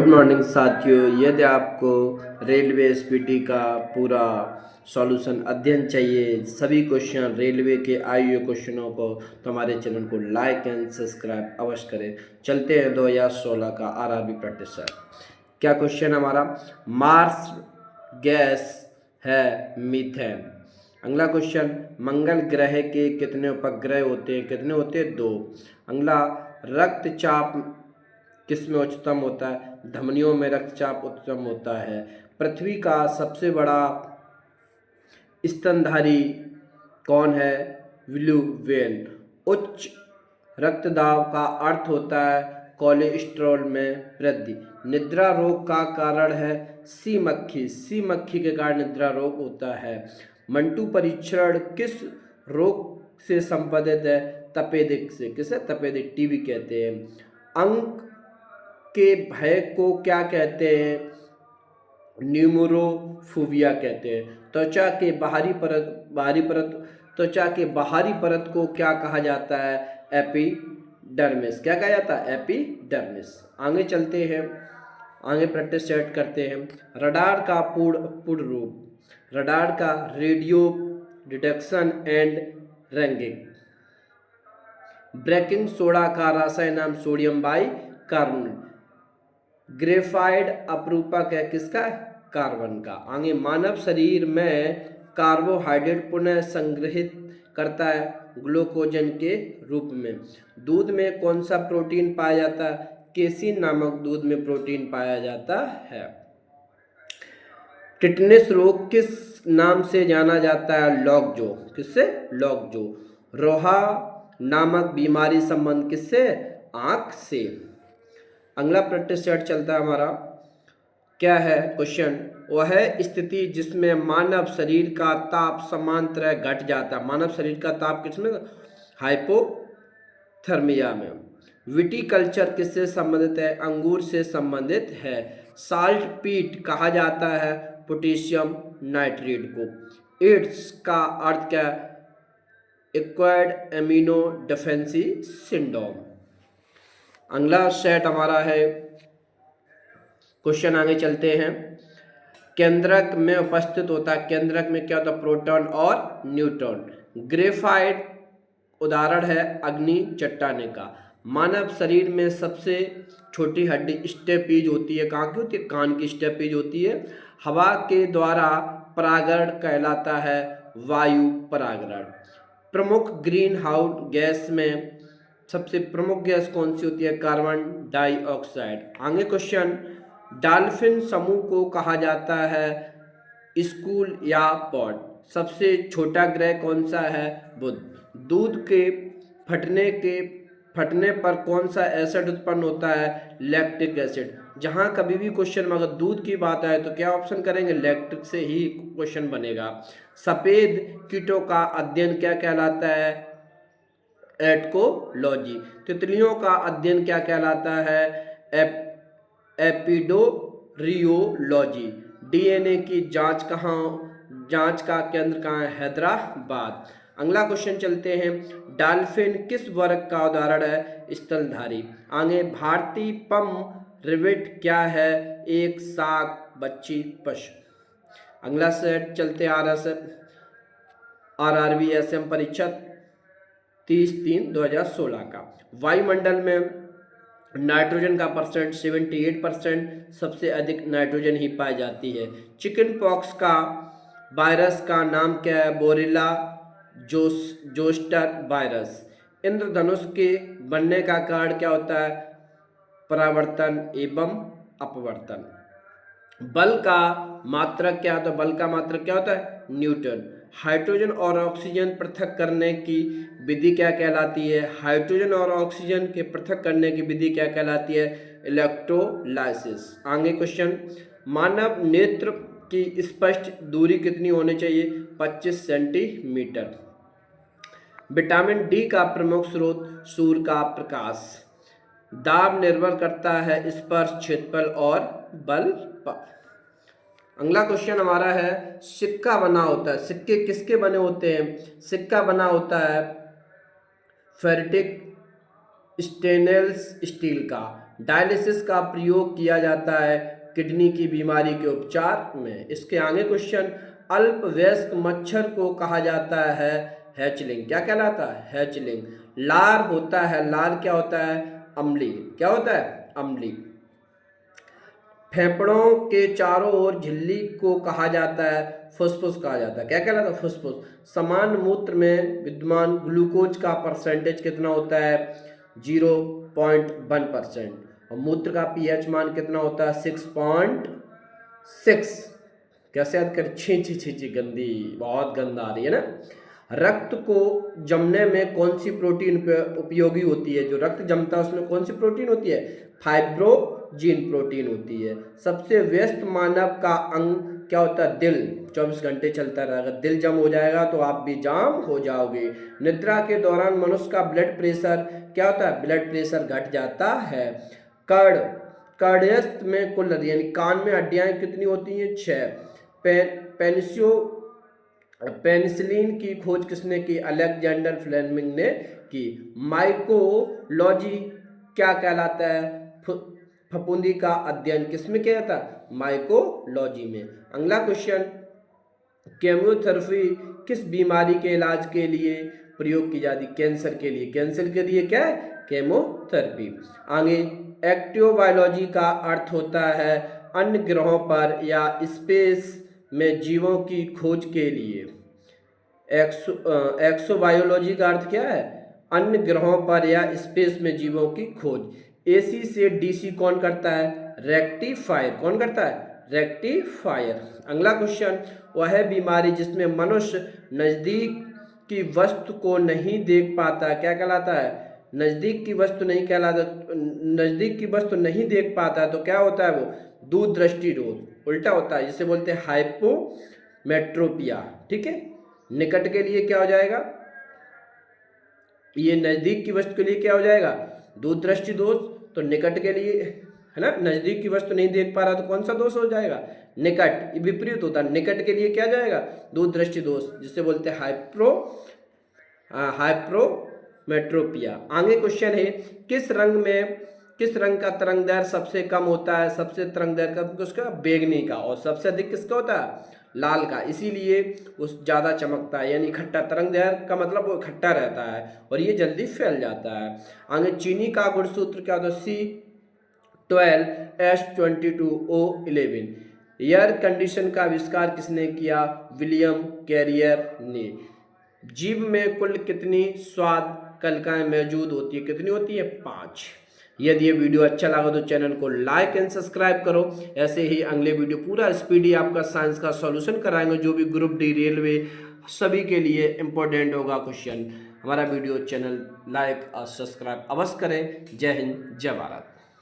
Morning साथियों, यदि आपको रेलवे एसपीटी का पूरा सॉल्यूशन अध्ययन चाहिए, सभी क्वेश्चन रेलवे के आए हुए क्वेश्चनों को, तो हमारे चैनल को लाइक एंड सब्सक्राइब अवश्य करें। चलते हैं 2016 का आरआरबी प्रैक्टिस सेट। क्या क्वेश्चन हमारा? मार्स गैस है मीथेन। अगला क्वेश्चन, मंगल ग्रह के कितने उपग्रह होते हैं? कितने होते हैं? 2। अगला, रक्तचाप किस में उच्चतम होता है? धमनियों में रक्तचाप उच्चतम होता है। पृथ्वी का सबसे बड़ा स्तनधारी कौन है? Blue whale. उच्च रक्तदाब का अर्थ होता है कोलेस्ट्रॉल में वृद्धि। निद्रा रोग का कारण है सी मक्खी। सी मक्खी के कारण निद्रा रोग होता है। मंटू परीक्षण किस रोग से संबंधित है? तपेदिक से। किसे? तपेदिक, टीबी कहते हैं। अंक के भय को क्या कहते हैं? न्यूमोरोफोबिया कहते हैं। त्वचा के बाहरी परत को क्या कहा जाता है? एपिडर्मिस। क्या कहा जाता है? एपिडर्मिस। आगे चलते हैं, आगे प्रैक्टिस सेट करते हैं। रडार का पूर्ण रूप। रडार का radio detection and ranging. Baking soda का रासायनिक नाम सोडियम बाइकार्बोनेट। ग्रेफाइड अपरूपक है किसका? कार्बन का। आगे, मानव शरीर में कार्बोहाइड्रेट पुनः संग्रहित करता है ग्लूकोजन के रूप में। दूध में कौन सा प्रोटीन पाया जाता है? केसिन नामक दूध में प्रोटीन पाया जाता है। टिटनेस रोग किस नाम से जाना जाता है? लॉकजो। किससे? लॉकजो। रोहा नामक बीमारी संबंध किससे? आंख से। अगला प्रैक्टिस सेट चलता है हमारा। क्या है क्वेश्चन? वह स्थिति जिसमें मानव शरीर का ताप समांतर घट जाता है। मानव शरीर का ताप किसमें? हाइपोथर्मिया में। विटिकल्चर किससे संबंधित है? अंगूर से संबंधित है। साल्ट पीट कहा जाता है पोटेशियम नाइट्रेट को। एड्स का अर्थ क्या है? Acquired amino deficiency syndrome. अगला सेट हमारा है क्वेश्चन, आगे चलते हैं। केंद्रक में उपस्थित होता है। केंद्रक में क्या होता है? प्रोटॉन और न्यूट्रॉन। ग्रेफाइट उदाहरण है अग्नि चट्टाने का। मानव शरीर में सबसे छोटी हड्डी स्टेपीज होती है। कहाँ की होती है? कान की स्टेपीज होती है। हवा के द्वारा परागण कहलाता है वायु परागण। प्रमुख ग्रीन हाउस गैस में सबसे प्रमुख गैस कौन सी होती है? Carbon dioxide. आगे क्वेश्चन, डॉल्फिन समूह को कहा जाता है स्कूल या पॉड। सबसे छोटा ग्रह कौन सा है? बुध। दूध के फटने पर कौन सा एसिड उत्पन्न होता है? Lactic acid. जहां कभी भी क्वेश्चन में अगर दूध की बात आए तो क्या ऑप्शन करेंगे? लैक्टिक से ही क्वेश्चन बनेगा। सफेद कीटों का अध्ययन क्या कहलाता है? एटकोलॉजी। तितलियों का अध्ययन क्या कहलाता है? एपिडोरियोलॉजी। डीएनए की जांच का केंद्र कहाँ है? हैदराबाद। अगला क्वेश्चन चलते हैं। डॉल्फिन किस वर्ग का उदाहरण है? स्तनधारी। आगे, भारतीय पम रिवेट क्या है? एक शाक बच्ची पशु। अगला सेट चलते आरआरबी एसएम परीक्षा 30/3/2016 का। वायुमंडल में नाइट्रोजन का परसेंट 78%, सबसे अधिक नाइट्रोजन ही पाई जाती है। चिकन पॉक्स का वायरस का नाम क्या है? बोरेला जोस्टर वायरस। इंद्रधनुष के बनने का कारण क्या होता है? परावर्तन एवं अपवर्तन। बल का मात्रक क्या होता है? बल का मात्रक क्या होता है? न्यूटन। हाइड्रोजन और ऑक्सीजन पृथक करने की विधि क्या कहलाती है? हाइड्रोजन और ऑक्सीजन के पृथक करने की विधि क्या कहलाती है? इलेक्ट्रोलाइसिस। आगे क्वेश्चन, मानव नेत्र की स्पष्ट दूरी कितनी होनी चाहिए? 25 सेंटीमीटर। विटामिन डी का प्रमुख स्रोत सूर्य का प्रकाश। दाब निर्भर करता है स्पर्श क्षेत्रफल और बल पर। अगला क्वेश्चन हमारा है, सिक्का बना होता है। सिक्के किसके बने होते हैं? सिक्का बना होता है फेरेटिक स्टेनलेस स्टील का। डायलिसिस का प्रयोग किया जाता है किडनी की बीमारी के उपचार में। इसके आगे क्वेश्चन, अल्पवयस्क मच्छर को कहा जाता है हैचलिंग। क्या कहलाता है? हैचलिंग। लार होता है, लार क्या होता है? अम्लीय। क्या होता है? अम्लीय। फेफड़ों के चारों ओर झिल्ली को कहा जाता है फुसफुस कहा जाता है। क्या कहलाता है? फुसफुस। समान मूत्र में विद्यमान ग्लूकोज का परसेंटेज कितना होता है? 0.1%। और मूत्र का पीएच मान कितना होता है? 6.6। कैसे याद कर? छी छी छी छी, गंदी, बहुत गंदा आ रही है ना। रक्त को जमने में कौन सी प्रोटीन उपयोगी होती है? जो रक्त जमता है उसमें कौन सी प्रोटीन होती है? फाइब्रोजीन प्रोटीन होती है। सबसे व्यस्त मानव का अंग क्या होता है? दिल। 24 घंटे चलता रहेगा। दिल जम हो जाएगा तो आप भी जाम हो जाओगे। निद्रा के दौरान मनुष्य का ब्लड प्रेशर क्या होता है? ब्लड प्रेशर घट जाता है। कर्ण, कर्णस्थ में कुल यानी कान में हड्डियां कितनी होती हैं? 6। पेनिसिलिन की खोज किसने की? अलेक्जेंडर फ्लेमिंग ने की। माइकोलॉजी क्या कहलाता है? फफूंदी का अध्ययन किसमें किया जाता है? माइकोलॉजी में। अगला क्वेश्चन, केमोथेरेपी किस बीमारी के इलाज के लिए प्रयोग की जाती? कैंसर के लिए। कैंसर के लिए क्या है? केमोथेरेपी। आगे, एक्टियोबायोलॉजी का अर्थ होता है अन्य ग्रहों पर या स्पेस में जीवों की खोज के लिए। एक्सोबायोलॉजी का अर्थ क्या है? अन्य ग्रहों पर या स्पेस में जीवों की खोज। एसी से डीसी कौन करता है? रेक्टिफायर। कौन करता है? रेक्टिफायर। अगला क्वेश्चन, वह बीमारी जिसमें मनुष्य नजदीक की वस्तु को नहीं देख पाता क्या कहलाता है? नजदीक की वस्तु नहीं कहलाता, नजदीक की वस्तु नहीं देख पाता तो क्या होता है? वो दूरदृष्टि दोष। उल्टा होता है, जिसे बोलते हैं हाइपोमेट्रोपिया। ठीक है। निकट के लिए क्या हो जाएगा? ये नजदीक की वस्तु के लिए क्या हो जाएगा? दूरदृष्टि दोष। तो निकट के लिए है ना, नजदीक की वस्तु नहीं देख पा रहा तो कौन सा दोष हो जाएगा? निकट। विपरीत होता है, निकट के लिए क्या जाएगा? दूरदृष्टि दोष, जिसे बोलते हैं हाइप्रोमेट्रोपिया। आगे क्वेश्चन है, किस रंग का तरंग दैर्घ्य सबसे कम होता है? सबसे तरंग दैर्घ्य किसका? बैंगनी का। और सबसे अधिक किसका होता है? लाल का। इसीलिए उस ज़्यादा चमकता है, यानी खट्टा। तरंग दैर्घ्य का मतलब वो खट्टा रहता है और ये जल्दी फैल जाता है। आगे, चीनी का गुणसूत्र क्या होता है? C12H22O11। एयर कंडीशन का आविष्कार किसने किया? विलियम कैरियर ने। जीभ में कुल कितनी स्वाद कलिकाएं मौजूद होती है? कितनी होती है? 5। यदि ये वीडियो अच्छा लगा तो चैनल को लाइक एंड सब्सक्राइब करो। ऐसे ही अगले वीडियो पूरा स्पीडी आपका साइंस का सॉल्यूशन कराएंगे, जो भी ग्रुप डी, रेलवे, सभी के लिए इंपॉर्टेंट होगा क्वेश्चन। हमारा वीडियो चैनल लाइक और सब्सक्राइब अवश्य करें। जय हिंद, जय भारत।